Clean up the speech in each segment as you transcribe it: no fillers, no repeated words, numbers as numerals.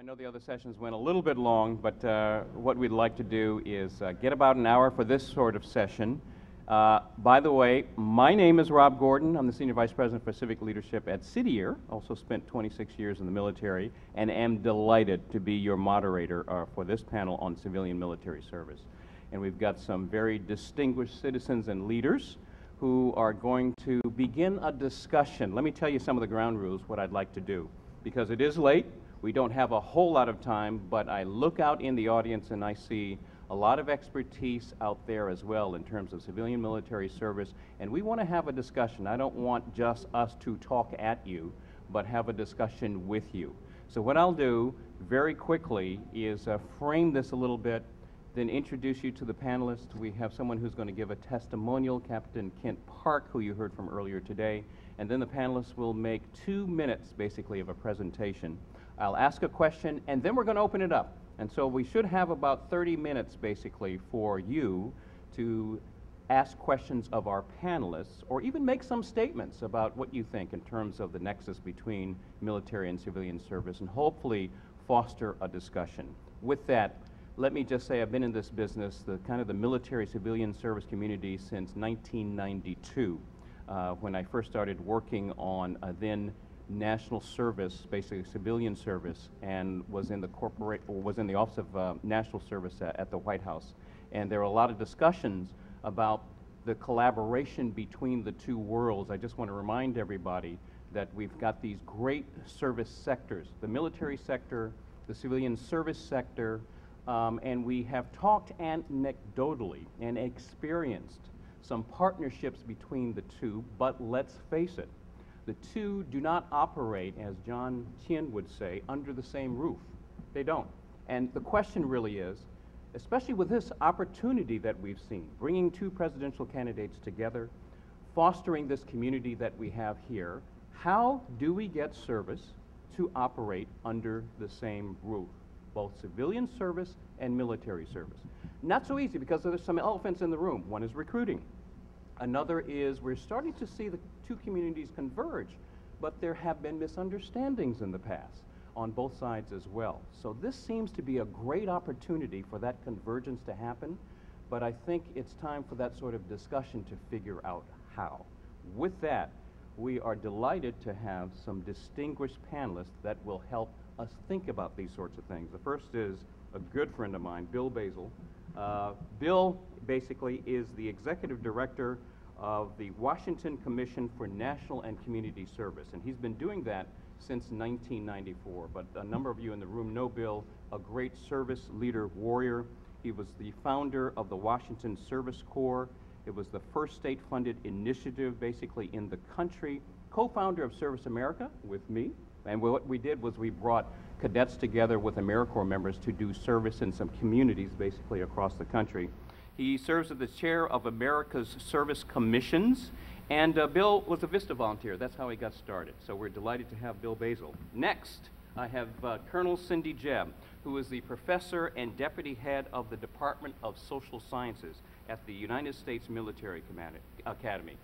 know the other sessions went a little bit long, but what we'd like to do is get about an hour for this sort of session. By the way, my name is Rob Gordon. I'm the Senior Vice President for Civic Leadership at City-Year. Also spent 26 years in the military and am delighted to be your moderator for this panel on civilian military service. And we've got some very distinguished citizens and leaders who are going to begin a discussion. Let me tell you some of the ground rules, what I'd like to do. Because it is late, we don't have a whole lot of time, but I look out in the audience and I see a lot of expertise out there as well in terms of civilian military service, and we want to have a discussion. I don't want just us to talk at you, but have a discussion with you. So what I'll do very quickly is frame this a little bit, then introduce you to the panelists. We have someone who's going to give a testimonial, Captain Kent Park, who you heard from earlier today, and then the panelists will make 2 minutes basically of a presentation. I'll ask a question and then we're going to open it up. And so we should have about 30 minutes basically for you to ask questions of our panelists or even make some statements about what you think in terms of the nexus between military and civilian service and hopefully foster a discussion. With that, let me just say I've been in this business, the kind of the military civilian service community since 1992 when I first started working on then national service, basically civilian service, and was in the Office of National Service at the White House. And there are a lot of discussions about the collaboration between the two worlds. I just want to remind everybody that we've got these great service sectors, the military sector, the civilian service sector, and we have talked anecdotally and experienced some partnerships between the two, but let's face it, the two do not operate, as John Tien would say, under the same roof. They don't. And the question really is, especially with this opportunity that we've seen, bringing two presidential candidates together, fostering this community that we have here, how do we get service to operate under the same roof, both civilian service and military service? Not so easy because there's some elephants in the room. One is recruiting. Another is we're starting to see the two communities converge, but there have been misunderstandings in the past on both sides as well. So this seems to be a great opportunity for that convergence to happen, but I think it's time for that sort of discussion to figure out how. With that, we are delighted to have some distinguished panelists that will help us think about these sorts of things. The first is a good friend of mine, Bill Basil. Bill basically is the executive director of the Washington Commission for National and Community Service, and he's been doing that since 1994. But a number of you in the room know Bill, a great service leader warrior. He was the founder of the Washington Service Corps. It was the first state-funded initiative basically in the country, co-founder of Service America with me. And what we did was we brought cadets together with AmeriCorps members to do service in some communities basically across the country. He serves as the chair of America's Service Commissions, and Bill was a VISTA volunteer. That's how he got started. So we're delighted to have Bill Basil. Next, I have Colonel Cindy Jebb, who is the professor and deputy head of the Department of Social Sciences at the United States Military Academy.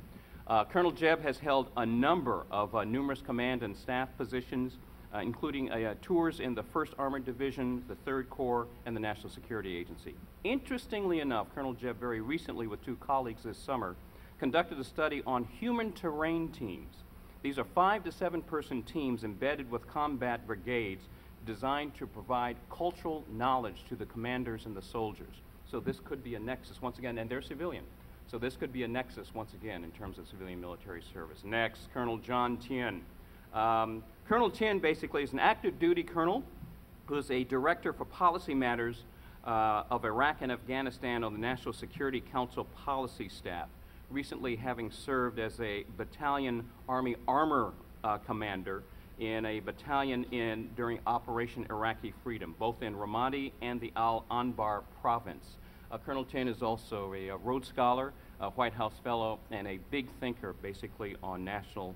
Colonel Jebb has held a number of numerous command and staff positions, including tours in the 1st Armored Division, the 3rd Corps, and the National Security Agency. Interestingly enough, Colonel Jebb very recently with 2 colleagues this summer conducted a study on human terrain teams. These are 5 to 7 person teams embedded with combat brigades designed to provide cultural knowledge to the commanders and the soldiers. So this could be a nexus once again, and they're civilian. So this could be a nexus once again in terms of civilian military service. Next, Colonel John Tien. Colonel Tien basically is an active duty colonel who is a director for policy matters of Iraq and Afghanistan on the National Security Council policy staff, recently having served as a battalion Army armor commander in a battalion during Operation Iraqi Freedom, both in Ramadi and the Al-Anbar province. Colonel Tien is also a Rhodes Scholar, a White House Fellow, and a big thinker basically on national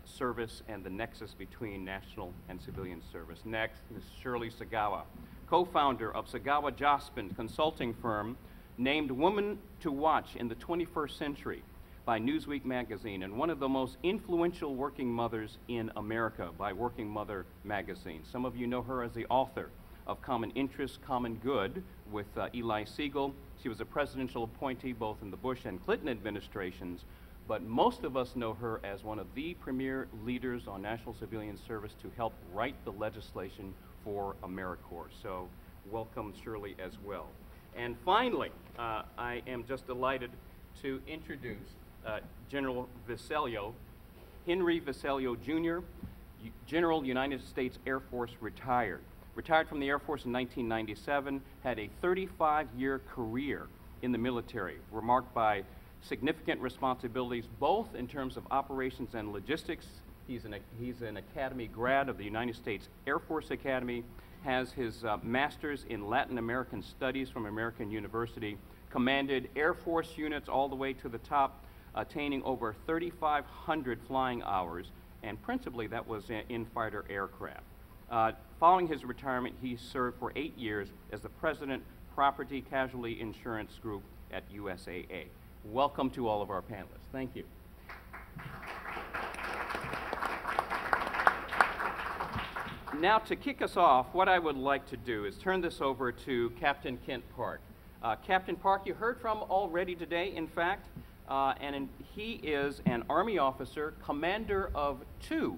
service and the nexus between national and civilian service. Next is Shirley Sagawa, co-founder of Sagawa Jospin consulting firm named Woman to Watch in the 21st Century, by Newsweek magazine, and one of the most influential working mothers in America by Working Mother magazine. Some of you know her as the author of Common Interest, Common Good with Eli Siegel. She was a presidential appointee both in the Bush and Clinton administrations, but most of us know her as one of the premier leaders on national civilian service to help write the legislation for AmeriCorps. So welcome Shirley as well. And finally, I am just delighted to introduce General Vicelio, Henry Vicelio Jr., General United States Air Force retired. Retired from the Air Force in 1997, had a 35-year career in the military, marked by significant responsibilities both in terms of operations and logistics. He's an Academy grad of the United States Air Force Academy, has his master's in Latin American Studies from American University, commanded Air Force units all the way to the top, attaining over 3,500 flying hours, and principally that was in fighter aircraft. Following his retirement, he served for 8 years as the President, Property Casualty Insurance Group at USAA. Welcome to all of our panelists. Thank you. Now, to kick us off, what I would like to do is turn this over to Captain Kent Park. Captain Park, you heard from already today, in fact, he is an Army officer, commander of two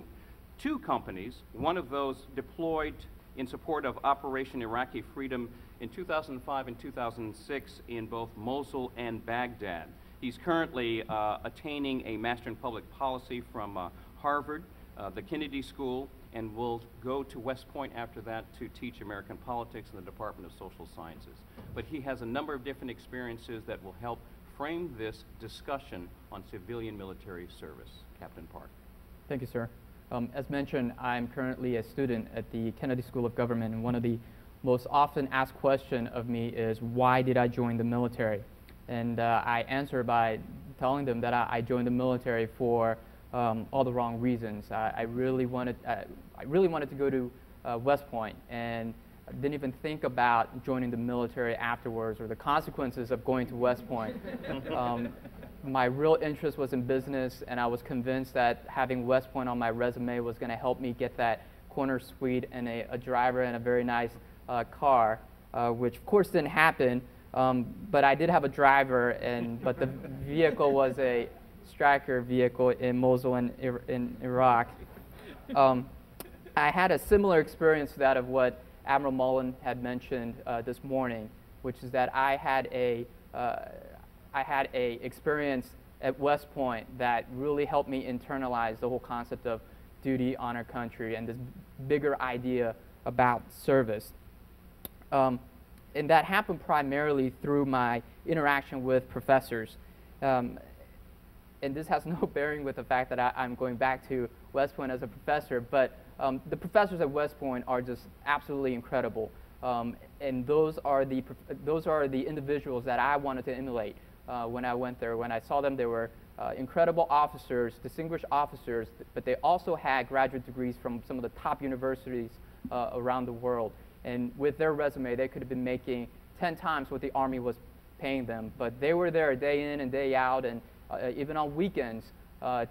companies, one of those deployed in support of Operation Iraqi Freedom in 2005 and 2006 in both Mosul and Baghdad. He's currently attaining a Master in Public Policy from Harvard, the Kennedy School, and will go to West Point after that to teach American politics in the Department of Social Sciences. But he has a number of different experiences that will help frame this discussion on civilian military service. Captain Park. Thank you, sir. As mentioned, I'm currently a student at the Kennedy School of Government, and one of the most often asked questions of me is, why did I join the military? And I answer by telling them that I joined the military for all the wrong reasons. I really wanted to go to West Point, and I didn't even think about joining the military afterwards or the consequences of going to West Point. My real interest was in business, and I was convinced that having West Point on my resume was going to help me get that corner suite and a driver and a very nice car, which of course didn't happen. But I did have a driver, but the vehicle was a Stryker vehicle in Mosul and in Iraq. I had a similar experience to that of what Admiral Mullen had mentioned this morning, which is that I had a experience at West Point that really helped me internalize the whole concept of duty, honor, country, and this bigger idea about service. And that happened primarily through my interaction with professors. And this has no bearing with the fact that I'm going back to West Point as a professor, but the professors at West Point are just absolutely incredible. And those are the individuals that I wanted to emulate when I went there. When I saw them, they were incredible officers, distinguished officers, but they also had graduate degrees from some of the top universities around the world. And with their resume, they could have been making 10 times what the Army was paying them. But they were there day in and day out, and even on weekends,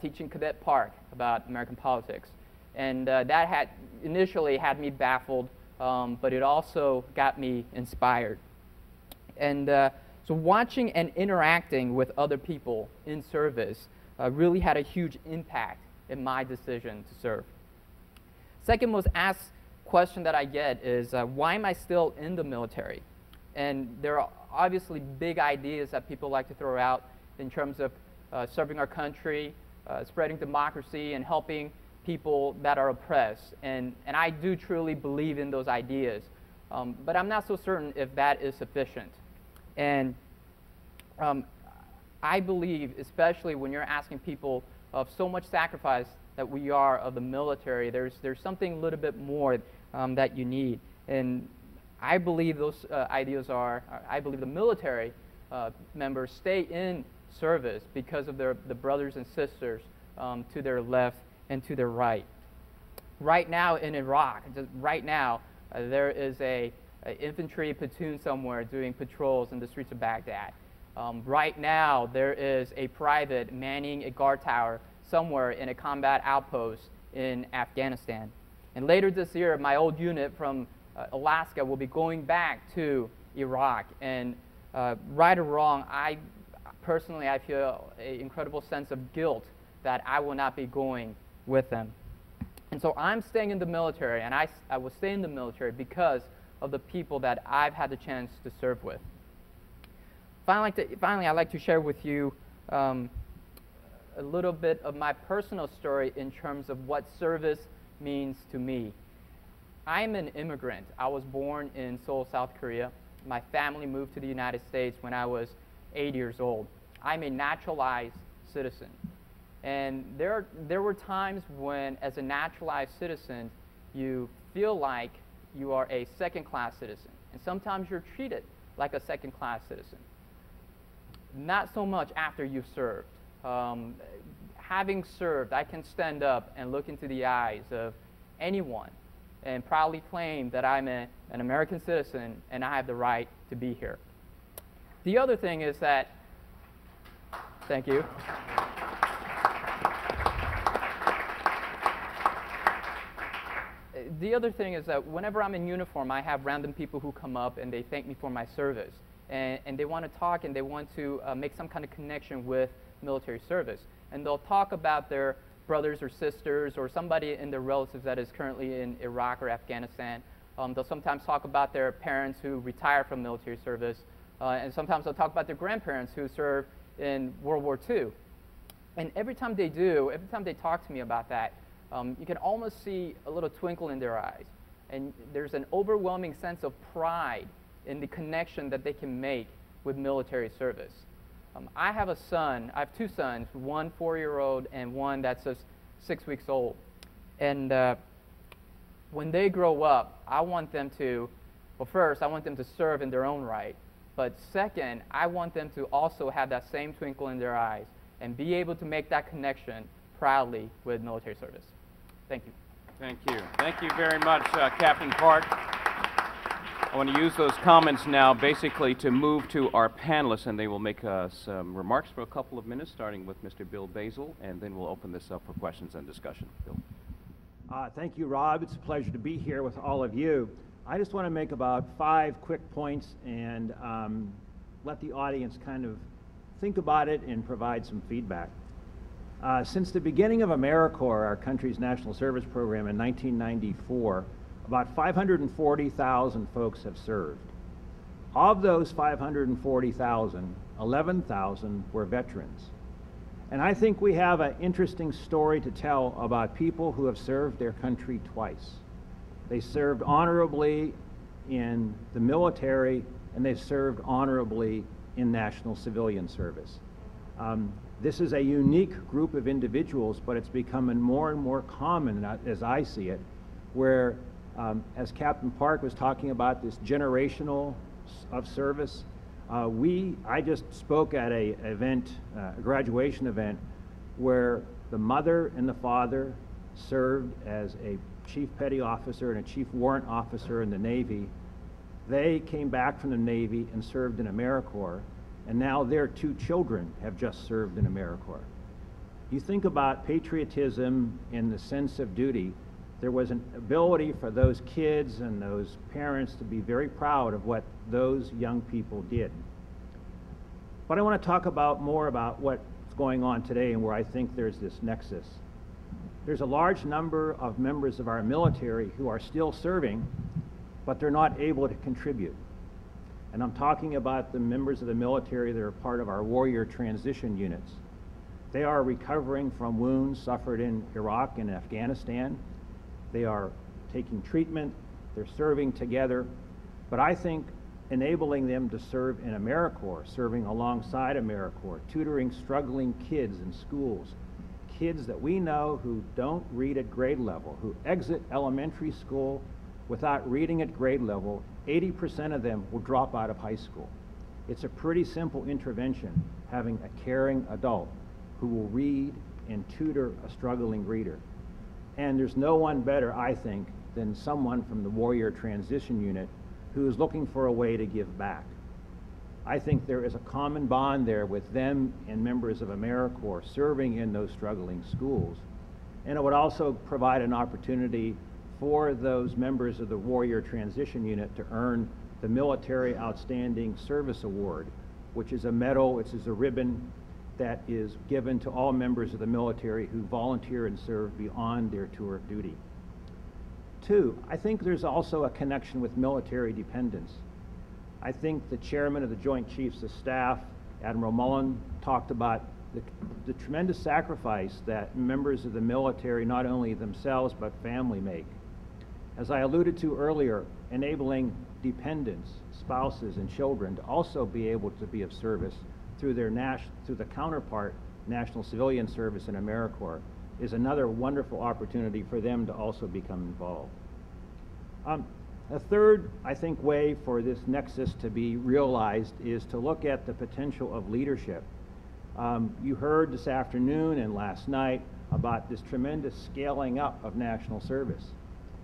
teaching Cadet Park about American politics. And that had initially had me baffled, but it also got me inspired. And so watching and interacting with other people in service really had a huge impact in my decision to serve. Second most asked question that I get is, why am I still in the military? And there are obviously big ideas that people like to throw out in terms of serving our country, spreading democracy, and helping people that are oppressed. And I do truly believe in those ideas. But I'm not so certain if that is sufficient. And I believe, especially when you're asking people of so much sacrifice that we are of the military, there's something a little bit more that you need. And I believe those ideas are, I believe the military members stay in service because of the brothers and sisters to their left and to their right. Right now in Iraq, right now, there is an infantry platoon somewhere doing patrols in the streets of Baghdad. Right now, there is a private manning a guard tower somewhere in a combat outpost in Afghanistan. And later this year, my old unit from Alaska will be going back to Iraq. And right or wrong, I feel an incredible sense of guilt that I will not be going with them. And so I'm staying in the military, and I will stay in the military because of the people that I've had the chance to serve with. Finally, I'd like to share with you a little bit of my personal story in terms of what service means to me. I'm an immigrant. I was born in Seoul, South Korea. My family moved to the United States when I was 8 years old. I'm a naturalized citizen. And there were times when, as a naturalized citizen, you feel like you are a second-class citizen. And sometimes you're treated like a second-class citizen. Not so much after you've served. Having served, I can stand up and look into the eyes of anyone and proudly claim that I'm an American citizen and I have the right to be here. The other thing is that, thank you. The other thing is that whenever I'm in uniform, I have random people who come up and they thank me for my service. And they want to talk and they want to make some kind of connection with military service. And they'll talk about their brothers or sisters or somebody in their relatives that is currently in Iraq or Afghanistan. They'll sometimes talk about their parents who retire from military service. And sometimes they'll talk about their grandparents who served in World War II. And every time they talk to me about that, you can almost see a little twinkle in their eyes. And there's an overwhelming sense of pride in the connection that they can make with military service. I have a son, I have two sons, one 4-year-old and one that's just 6 weeks old. And when they grow up, I want them to, well, first, I want them to serve in their own right. But second, I want them to also have that same twinkle in their eyes and be able to make that connection proudly with military service. Thank you. Thank you. Thank you very much, Captain Park. I want to use those comments now basically to move to our panelists, and they will make some remarks for a couple of minutes, starting with Mr. Bill Basil, and then we'll open this up for questions and discussion. Bill. Thank you, Rob. It's a pleasure to be here with all of you. I just want to make about 5 quick points and let the audience kind of think about it and provide some feedback. Since the beginning of AmeriCorps, our country's national service program in 1994, about 540,000 folks have served. Of those 540,000, 11,000 were veterans. And I think we have an interesting story to tell about people who have served their country twice. They served honorably in the military, and they've served honorably in national civilian service. This is a unique group of individuals, but it's becoming more and more common, as I see it, where as Captain Park was talking about this generational of service, I just spoke at a graduation event, where the mother and the father served as a chief petty officer and a chief warrant officer in the Navy. They came back from the Navy and served in AmeriCorps, and now their 2 children have just served in AmeriCorps. You think about patriotism in the sense of duty. There was an ability for those kids and those parents to be very proud of what those young people did. But I want to talk more about what's going on today and where I think there's this nexus. There's a large number of members of our military who are still serving, but they're not able to contribute. And I'm talking about the members of the military that are part of our warrior transition units. They are recovering from wounds suffered in Iraq and Afghanistan. They are taking treatment, they're serving together, but I think enabling them to serve in AmeriCorps, serving alongside AmeriCorps, tutoring struggling kids in schools, kids that we know who don't read at grade level, who exit elementary school without reading at grade level, 80% of them will drop out of high school. It's a pretty simple intervention, having a caring adult who will read and tutor a struggling reader. And there's no one better, I think, than someone from the Warrior Transition Unit who is looking for a way to give back. I think there is a common bond there with them and members of AmeriCorps serving in those struggling schools. And it would also provide an opportunity for those members of the Warrior Transition Unit to earn the Military Outstanding Service Award, which is a medal, which is a ribbon that is given to all members of the military who volunteer and serve beyond their tour of duty. Two, I think there's also a connection with military dependents. I think the chairman of the Joint Chiefs of Staff, Admiral Mullen, talked about the tremendous sacrifice that members of the military, not only themselves but family, make. As I alluded to earlier, enabling dependents, spouses, and children to also be able to be of service through the counterpart, National Civilian Service in AmeriCorps, is another wonderful opportunity for them to also become involved. A third, I think, way for this nexus to be realized is to look at the potential of leadership. You heard this afternoon and last night about this tremendous scaling up of national service.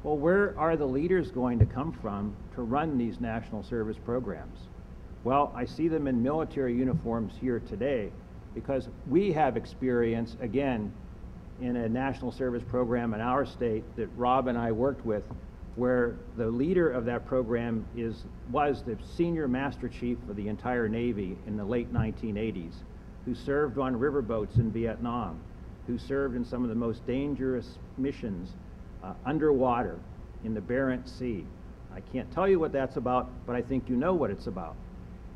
Well, where are the leaders going to come from to run these national service programs? Well, I see them in military uniforms here today because we have experience, again, in a national service program in our state that Rob and I worked with, where the leader of that program was the senior master chief of the entire Navy in the late 1980s, who served on riverboats in Vietnam, who served in some of the most dangerous missions underwater in the Barents Sea. I can't tell you what that's about, but I think you know what it's about.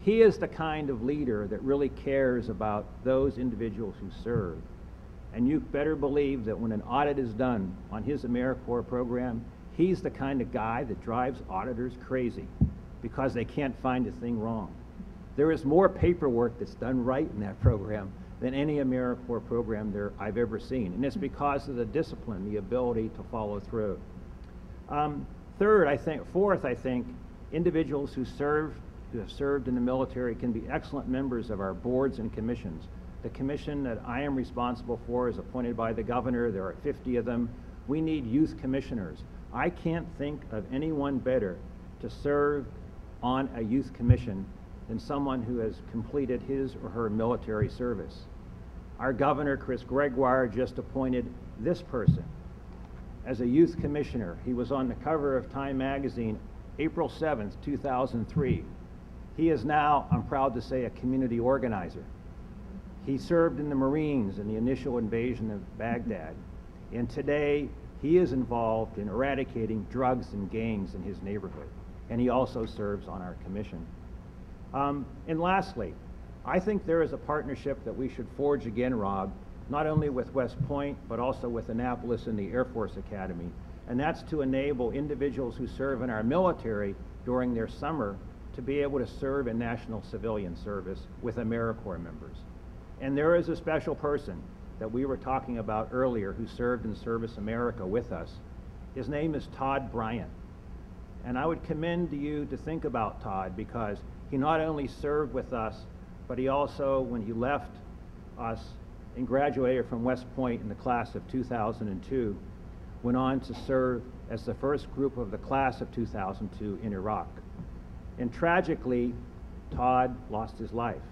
He is the kind of leader that really cares about those individuals who serve. And you better believe that when an audit is done on his AmeriCorps program, he's the kind of guy that drives auditors crazy because they can't find a thing wrong. There is more paperwork that's done right in that program than any AmeriCorps program I've ever seen. And it's because of the discipline, the ability to follow through. Fourth, I think, individuals who have served in the military can be excellent members of our boards and commissions. The commission that I am responsible for is appointed by the governor. There are 50 of them. We need youth commissioners. I can't think of anyone better to serve on a youth commission than someone who has completed his or her military service. Our governor, Chris Gregoire, just appointed this person as a youth commissioner. He was on the cover of Time magazine April 7th, 2003. He is now, I'm proud to say, a community organizer. He served in the Marines in the initial invasion of Baghdad. And today, he is involved in eradicating drugs and gangs in his neighborhood. And he also serves on our commission. And lastly, I think there is a partnership that we should forge again, Rob, not only with West Point, but also with Annapolis and the Air Force Academy. And that's to enable individuals who serve in our military during their summer to be able to serve in national civilian service with AmeriCorps members. And there is a special person that we were talking about earlier who served in Service America with us. His name is Todd Bryant. And I would commend to you to think about Todd because he not only served with us, but he also, when he left us and graduated from West Point in the class of 2002, went on to serve as the first group of the class of 2002 in Iraq. And tragically, Todd lost his life.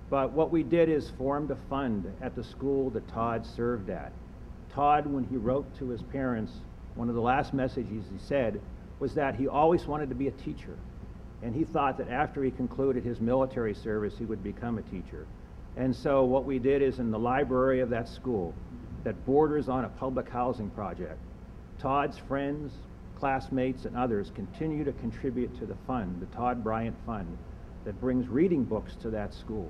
But what we did is formed a fund at the school that Todd served at. Todd, when he wrote to his parents, one of the last messages he said was that he always wanted to be a teacher. And he thought that after he concluded his military service, he would become a teacher. And so what we did is in the library of that school that borders on a public housing project, Todd's friends, classmates, and others continue to contribute to the fund, the Todd Bryant Fund, that brings reading books to that school.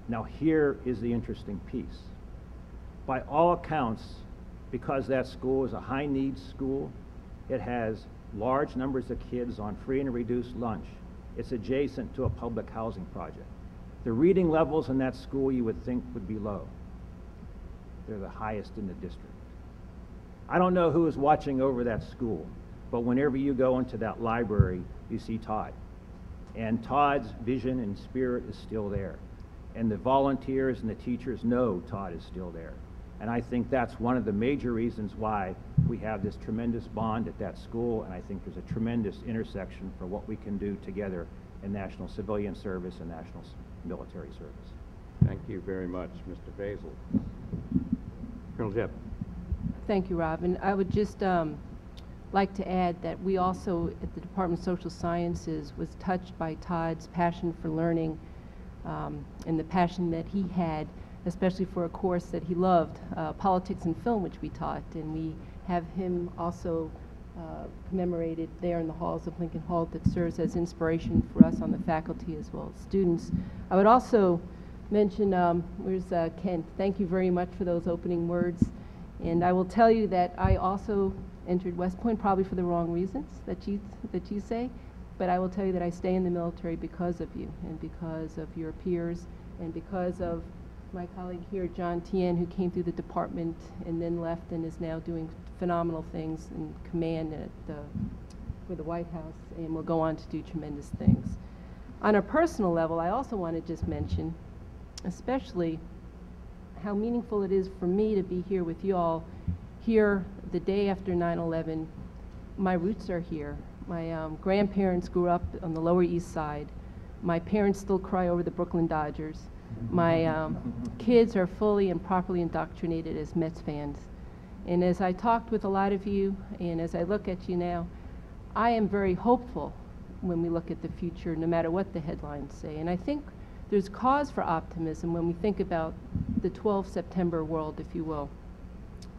Now here is the interesting piece. By all accounts, because that school is a high-needs school, it has large numbers of kids on free and reduced lunch. It's adjacent to a public housing project. The reading levels in that school you would think would be low. They're the highest in the district. I don't know who is watching over that school, but whenever you go into that library, you see Todd. And Todd's vision and spirit is still there. And the volunteers and the teachers know Todd is still there. And I think that's one of the major reasons why we have this tremendous bond at that school, and I think there's a tremendous intersection for what we can do together in national civilian service and national military service. Thank you very much, Mr. Basil. Colonel Jeb. Thank you, Rob. And I would just like to add that we also at the Department of Social Sciences was touched by Todd's passion for learning and the passion that he had, especially for a course that he loved, politics and film, which we taught. And we have him also commemorated there in the halls of Lincoln Hall, that serves as inspiration for us on the faculty as well as students. I would also mention, where's Ken? Thank you very much for those opening words. And I will tell you that I also entered West Point probably for the wrong reasons that you say, but I will tell you that I stay in the military because of you and because of your peers and because of my colleague here, John Tien, who came through the department and then left and is now doing phenomenal things in command for the White House and will go on to do tremendous things. On a personal level, I also want to just mention, especially how meaningful it is for me to be here with you all here the day after 9/11. My roots are here. My grandparents grew up on the Lower East Side. My parents still cry over the Brooklyn Dodgers. My kids are fully and properly indoctrinated as Mets fans. And as I talked with a lot of you, and as I look at you now, I am very hopeful when we look at the future, no matter what the headlines say. And I think there's cause for optimism when we think about the 12 September world, if you will.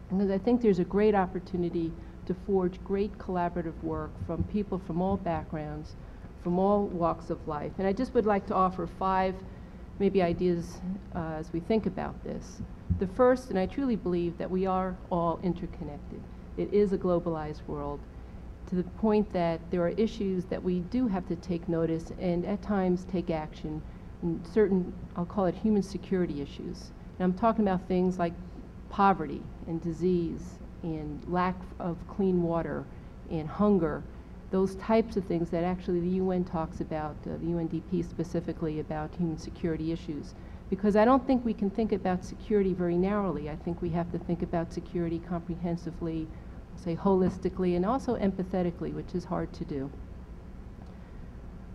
Because I think there's a great opportunity to forge great collaborative work from people from all backgrounds, from all walks of life. And I just would like to offer 5 maybe ideas as we think about this. The first, and I truly believe that we are all interconnected. It is a globalized world, to the point that there are issues that we do have to take notice and at times take action in certain, I'll call it human security issues. And I'm talking about things like poverty and disease and lack of clean water and hunger, those types of things that actually the UN talks about, the UNDP specifically, about human security issues. Because I don't think we can think about security very narrowly. I think we have to think about security comprehensively, say holistically, and also empathetically, which is hard to do.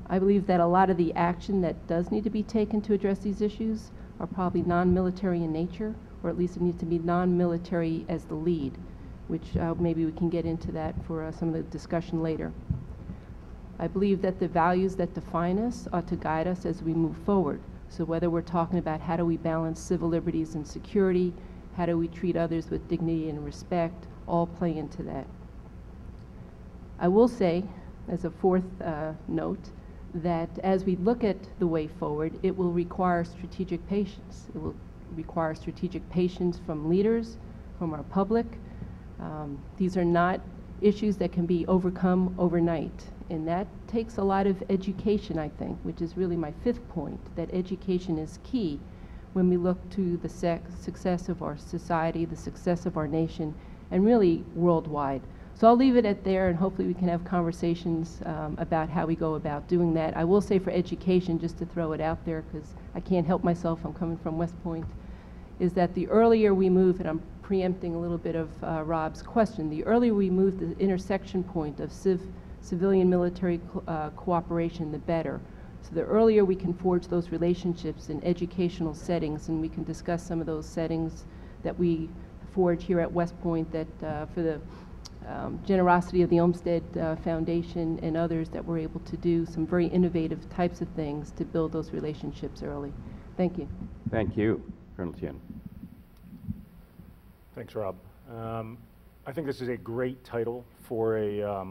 I believe that a lot of the action that does need to be taken to address these issues are probably non-military in nature, or at least it needs to be non-military as the lead, which maybe we can get into that for some of the discussion later. I believe that the values that define us ought to guide us as we move forward. So whether we're talking about how do we balance civil liberties and security, how do we treat others with dignity and respect, all play into that. I will say, as a fourth note, that as we look at the way forward, it will require strategic patience. It will require strategic patience from leaders, from our public. These are not issues that can be overcome overnight. And that takes a lot of education, I think, which is really my 5th point, that education is key when we look to the success of our society, the success of our nation, and really worldwide. So I'll leave it at there, and hopefully we can have conversations about how we go about doing that. I will say for education, just to throw it out there, because I can't help myself, I'm coming from West Point, is that the earlier we move, and I'm preempting a little bit of Rob's question, the earlier we move the intersection point of civilian-military cooperation, the better. So the earlier we can forge those relationships in educational settings, and we can discuss some of those settings that we forge here at West Point that for the generosity of the Olmsted Foundation and others, that we're able to do some very innovative types of things to build those relationships early. Thank you. Thank you, Colonel Tien. Thanks, Rob. I think this is a great title for a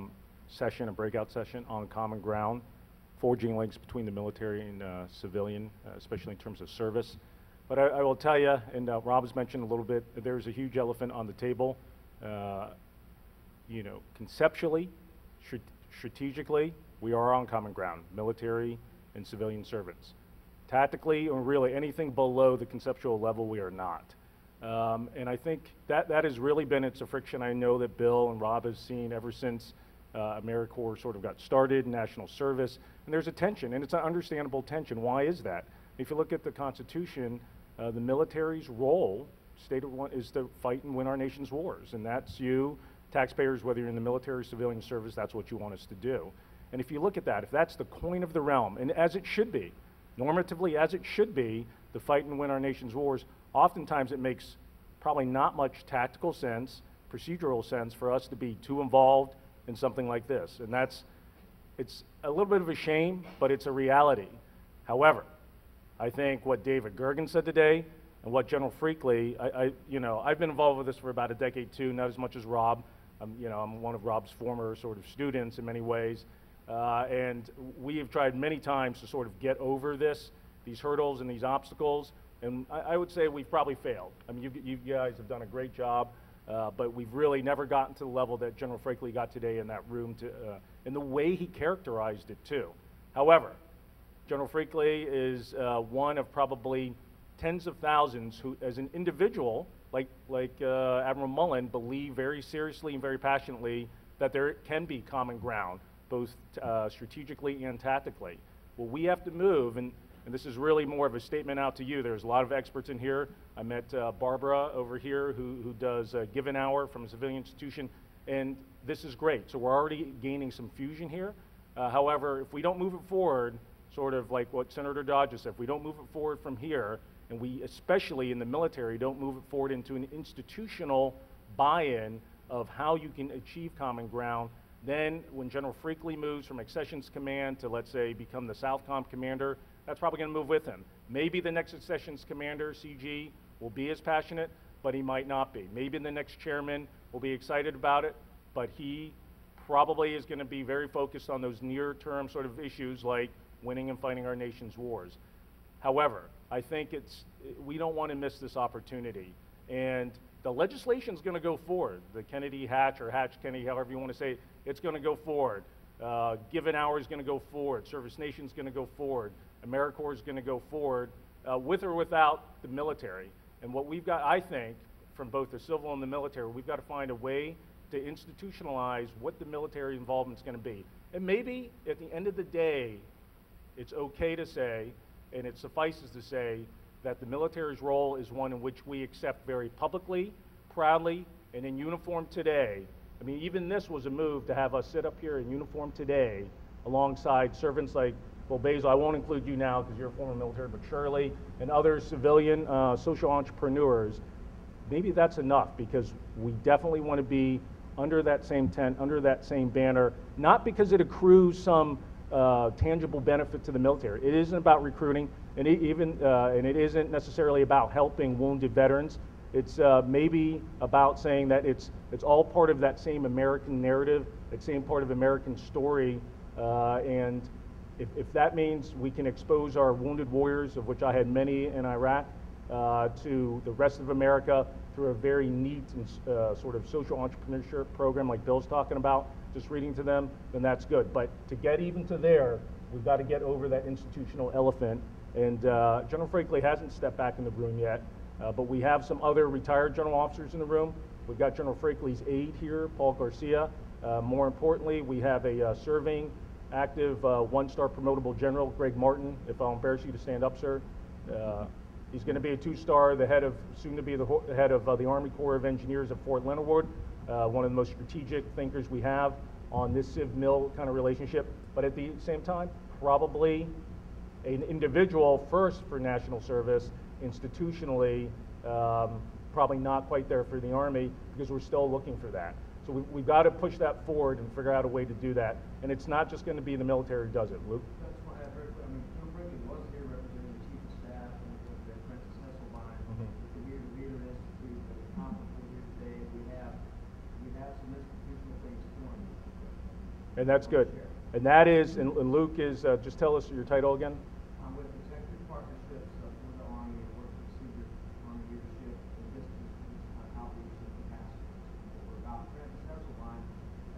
session, a breakout session on common ground, forging links between the military and civilian, especially in terms of service. But I will tell you, and Rob has mentioned a little bit, there's a huge elephant on the table. You know, conceptually, strategically, we are on common ground, military and civilian servants. Tactically, or really anything below the conceptual level, we are not. And I think that has really been its a friction I know that Bill and Rob have seen ever since AmeriCorps sort of got started, national service, and there's a tension, and it's an understandable tension. Why is that? If you look at the Constitution, the military's role, stated one, is to fight and win our nation's wars, and that's you, taxpayers, whether you're in the military or civilian service, that's what you want us to do. And if you look at that, if that's the coin of the realm, and as it should be, normatively as it should be, to fight and win our nation's wars, oftentimes it makes probably not much tactical sense, procedural sense for us to be too involved in something like this. And it's a little bit of a shame, but it's a reality. However, I think what David Gergen said today and what General Freakley, I've been involved with this for about a decade too, not as much as Rob. I'm one of Rob's former sort of students in many ways. And we have tried many times to sort of get over these hurdles and these obstacles. And I would say we've probably failed. I mean, you guys have done a great job, but we've really never gotten to the level that General Freakley got today in that room, and the way he characterized it too. However, General Freakley is one of probably tens of thousands who, as an individual, like Admiral Mullen, believe very seriously and very passionately that there can be common ground, both strategically and tactically. Well, we have to move, and this is really more of a statement out to you. There's a lot of experts in here. I met Barbara over here who does Give an Hour from a civilian institution, and this is great. So we're already gaining some fusion here. However, if we don't move it forward, sort of like what Senator Dodge said, if we don't move it forward from here, and we, especially in the military, don't move it forward into an institutional buy-in of how you can achieve common ground, then when General Freakley moves from Accessions Command to, let's say, become the Southcom Commander, that's probably going to move with him. Maybe the next Accessions Commander, CG, will be as passionate, but he might not be. Maybe the next chairman will be excited about it, but he probably is going to be very focused on those near-term sort of issues like winning and fighting our nation's wars. However, I think we don't want to miss this opportunity. And the legislation is going to go forward. The Kennedy-Hatch or Hatch-Kennedy, however you want to say it, it's going to go forward. Give an Hour is going to go forward. ServiceNation is going to go forward. AmeriCorps is going to go forward with or without the military. And what we've got, I think, from both the civil and the military, we've got to find a way to institutionalize what the military involvement is going to be. And maybe at the end of the day, it's okay to say, and it suffices to say, that the military's role is one in which we accept very publicly, proudly, and in uniform today. I mean, even this was a move to have us sit up here in uniform today alongside servants like, well, Basil, I won't include you now because you're a former military, but Shirley and other civilian social entrepreneurs. Maybe that's enough, because we definitely want to be under that same tent, under that same banner, not because it accrues some tangible benefit to the military. It isn't about recruiting, and it isn't necessarily about helping wounded veterans. It's maybe about saying that it's all part of that same American narrative, that same part of American story, and if that means we can expose our wounded warriors, of which I had many in Iraq, to the rest of America through a very neat and sort of social entrepreneurship program like Bill's talking about, just reading to them, then that's good. But to get even to there, we've got to get over that institutional elephant. And General Freakley hasn't stepped back in the room yet, but we have some other retired general officers in the room. We've got General Freakley's aide here, Paul Garcia. More importantly, we have a serving, active, one-star promotable general, Greg Martin. If I'll embarrass you to stand up, sir. He's going to be a two-star, soon to be the head of the Army Corps of Engineers at Fort Leonard Wood, one of the most strategic thinkers we have on this civ-mil kind of relationship. But at the same time, probably an individual first for national service, institutionally, probably not quite there for the Army, because we're still looking for that. So we've got to push that forward and figure out a way to do that. And it's not just going to be the military who does it. Luke? That's why General Freakley was here representing the Chief of Staff and with Princess Hesselbein, with the Leader Institute, with the conference we're here today. We have some institutional things doing. And that's good. And that is, and Luke is, just tell us your title again. I'm with Executive Partnerships for the Army, and work with senior Army leadership and business outreach and capacity. We're about Princess Hesselbein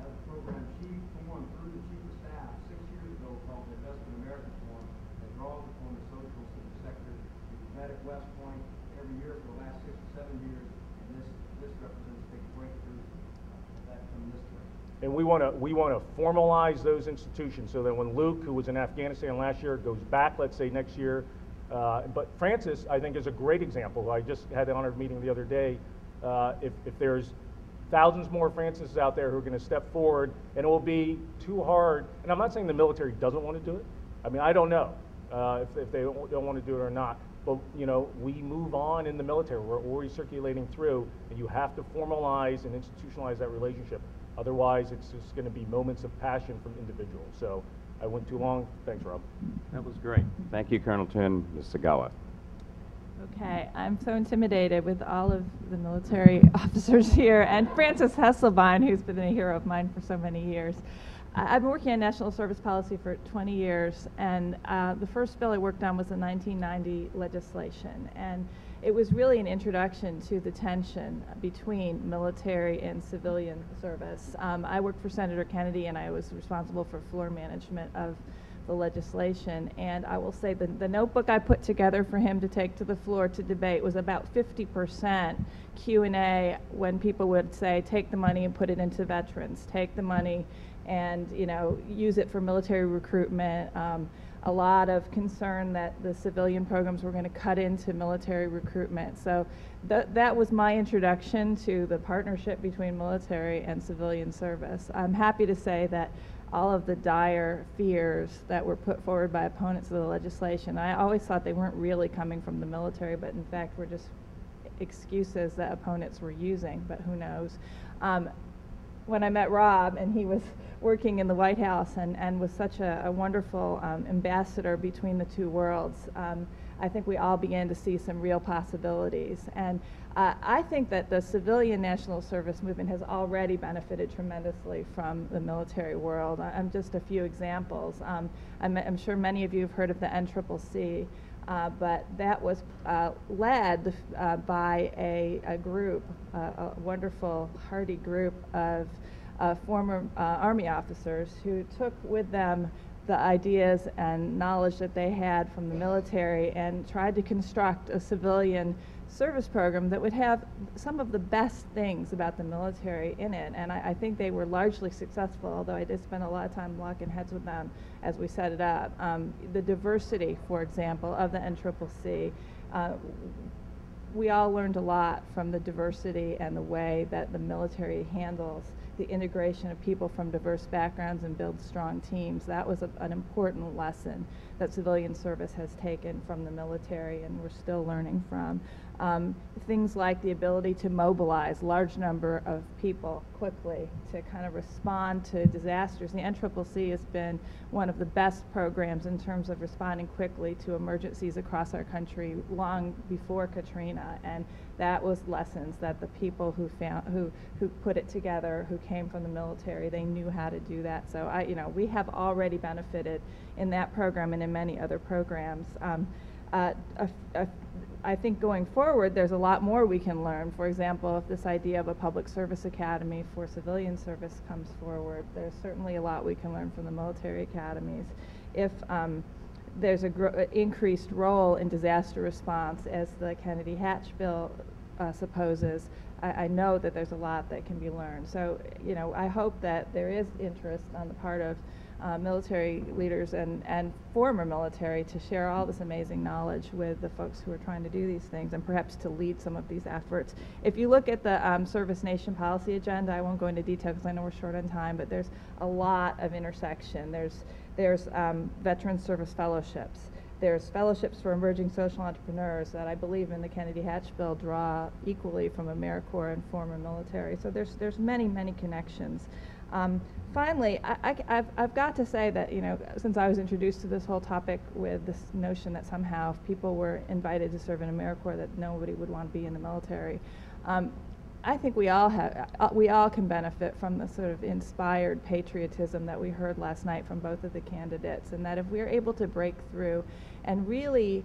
has a program she formed through the Chief of Staff 6 years ago called the Invest in America Forum that draws upon the social sector. We've met at West Point every year for the last 6 or 7 years, and this represents a big breakthrough that from this way. And we want to formalize those institutions so that when Luke, who was in Afghanistan last year, goes back, let's say next year, but Francis, I think, is a great example. I just had the honor of meeting the other day. If there's thousands more Francis out there who are going to step forward, and it will be too hard. And I'm not saying the military doesn't want to do it. I mean, I don't know if they don't want to do it or not. But, you know, we move on in the military. We're already circulating through, and you have to formalize and institutionalize that relationship. Otherwise, it's just going to be moments of passion from individuals. So I went too long. Thanks, Rob. That was great. Thank you, Colonel Tin. Ms. Sagawa. Okay, I'm so intimidated with all of the military officers here, and Francis Hesselbein, who's been a hero of mine for so many years. I've been working on national service policy for 20 years, and the first bill I worked on was the 1990 legislation, and it was really an introduction to the tension between military and civilian service. I worked for Senator Kennedy, and I was responsible for floor management of the legislation, and I will say the notebook I put together for him to take to the floor to debate was about 50% Q&A when people would say, take the money and put it into veterans, take the money and, you know, use it for military recruitment. A lot of concern that the civilian programs were going to cut into military recruitment. So that was my introduction to the partnership between military and civilian service. I'm happy to say that all of the dire fears that were put forward by opponents of the legislation, I always thought they weren't really coming from the military, but in fact were just excuses that opponents were using, but who knows. When I met Rob, and he was working in the White House and was such a wonderful ambassador between the two worlds, I think we all began to see some real possibilities. And I think that the civilian national service movement has already benefited tremendously from the military world. I'm just a few examples. I'm sure many of you have heard of the NCCC, but that was led by a group, a wonderful, hardy group of former Army officers who took with them the ideas and knowledge that they had from the military and tried to construct a civilian service program that would have some of the best things about the military in it. And I think they were largely successful, although I did spend a lot of time locking heads with them as we set it up. The diversity, for example, of the NCCC, we all learned a lot from the diversity and the way that the military handles the integration of people from diverse backgrounds and build strong teams. That was an important lesson that civilian service has taken from the military, and we're still learning from. Things like the ability to mobilize large number of people quickly to kind of respond to disasters. The NCCC has been one of the best programs in terms of responding quickly to emergencies across our country long before Katrina, and that was lessons that the people who put it together, who came from the military, they knew how to do that. So we have already benefited in that program and in many other programs. I think going forward, there's a lot more we can learn. For example, if this idea of a public service academy for civilian service comes forward, there's certainly a lot we can learn from the military academies. If there's an increased role in disaster response, as the Kennedy Hatch bill supposes, I know that there's a lot that can be learned. So, I hope that there is interest on the part of military leaders and former military to share all this amazing knowledge with the folks who are trying to do these things, and perhaps to lead some of these efforts. If you look at the ServiceNation policy agenda, I won't go into detail because I know we're short on time, but there's a lot of intersection. There's veteran service fellowships. There's fellowships for emerging social entrepreneurs that I believe in the Kennedy Hatch bill draw equally from AmeriCorps and former military. So there's many, many connections. Finally, I've got to say that, since I was introduced to this whole topic with this notion that somehow if people were invited to serve in AmeriCorps that nobody would want to be in the military, I think we all can benefit from the sort of inspired patriotism that we heard last night from both of the candidates, and that if we're able to break through and really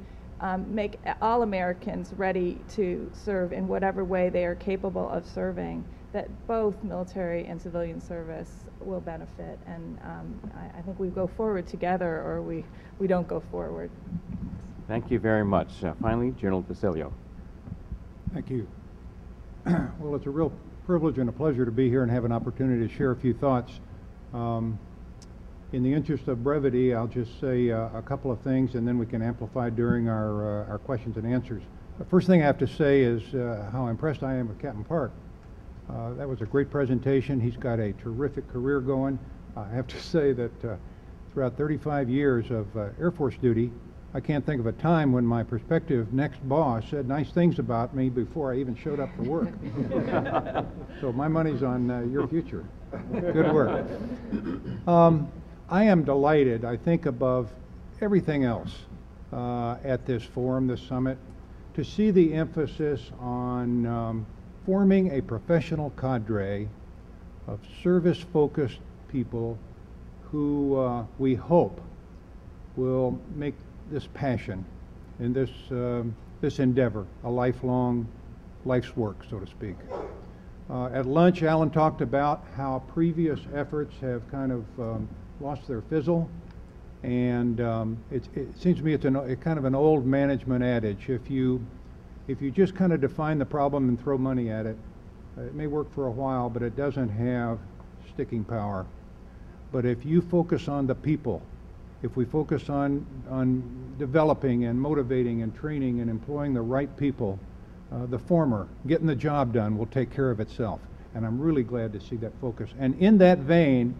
make all Americans ready to serve in whatever way they are capable of serving, that both military and civilian service will benefit. And I think we go forward together, or we don't go forward. Thank you very much. Finally, General Facilio. Thank you. Well, it's a real privilege and a pleasure to be here and have an opportunity to share a few thoughts. In the interest of brevity, I'll just say a couple of things, and then we can amplify during our questions and answers. The first thing I have to say is how impressed I am with Captain Park. That was a great presentation. He's got a terrific career going. I have to say that throughout 35 years of Air Force duty, I can't think of a time when my prospective next boss said nice things about me before I even showed up for work. So my money's on your future. Good work. I am delighted, I think above everything else at this forum, this summit, to see the emphasis on forming a professional cadre of service-focused people who we hope will make this passion and this endeavor a lifelong life's work, so to speak. At lunch, Alan talked about how previous efforts have kind of lost their fizzle, and it seems to me it's kind of an old management adage. If you just kind of define the problem and throw money at it, it may work for a while, but it doesn't have sticking power. But if you focus on the people, if we focus on developing and motivating and training and employing the right people, the former, getting the job done, will take care of itself. And I'm really glad to see that focus. And in that vein,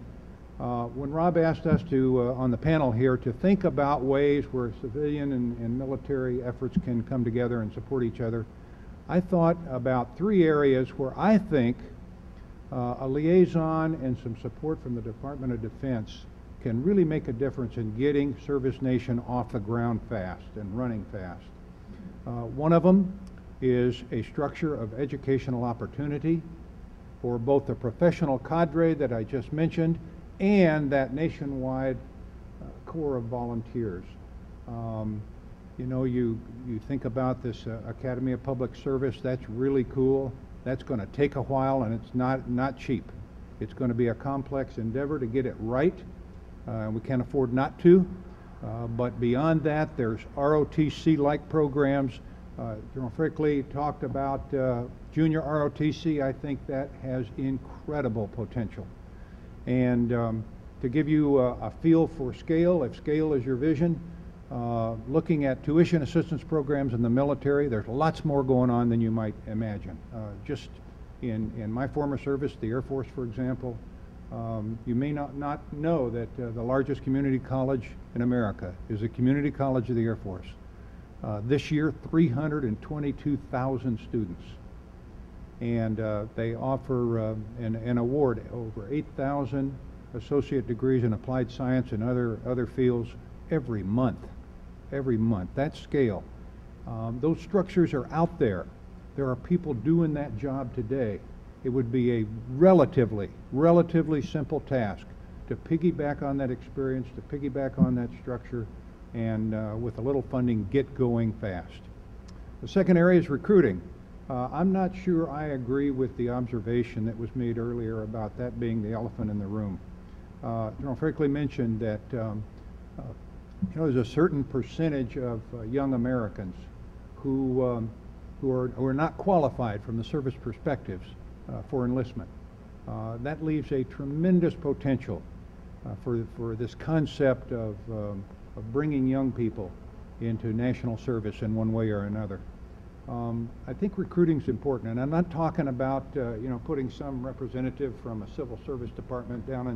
when Rob asked us to, on the panel here, to think about ways where civilian and military efforts can come together and support each other, I thought about 3 areas where I think a liaison and some support from the Department of Defense can really make a difference in getting ServiceNation off the ground fast and running fast. One of them is a structure of educational opportunity for both the professional cadre that I just mentioned and that nationwide corps of volunteers. You know, you think about this Academy of Public Service, that's really cool. That's going to take a while, and it's not cheap. It's going to be a complex endeavor to get it right. We can't afford not to. But beyond that, there's ROTC-like programs. General Frickley talked about junior ROTC. I think that has incredible potential. And to give you a feel for scale, if scale is your vision, looking at tuition assistance programs in the military, there's lots more going on than you might imagine. Just in my former service, the Air Force, for example, you may not know that the largest community college in America is the Community College of the Air Force. This year, 322,000 students. And they offer an award, over 8,000 associate degrees in applied science and other fields every month. Every month. That's scale. Those structures are out there. There are people doing that job today. It would be a relatively simple task to piggyback on that experience, to piggyback on that structure, and with a little funding, get going fast. The second area is recruiting. I'm not sure I agree with the observation that was made earlier about that being the elephant in the room. General Frickley mentioned that you know, there's a certain percentage of young Americans who are not qualified from the service perspectives for enlistment. That leaves a tremendous potential for this concept of bringing young people into national service in one way or another. I think recruiting is important, and I'm not talking about you know, putting some representative from a civil service department down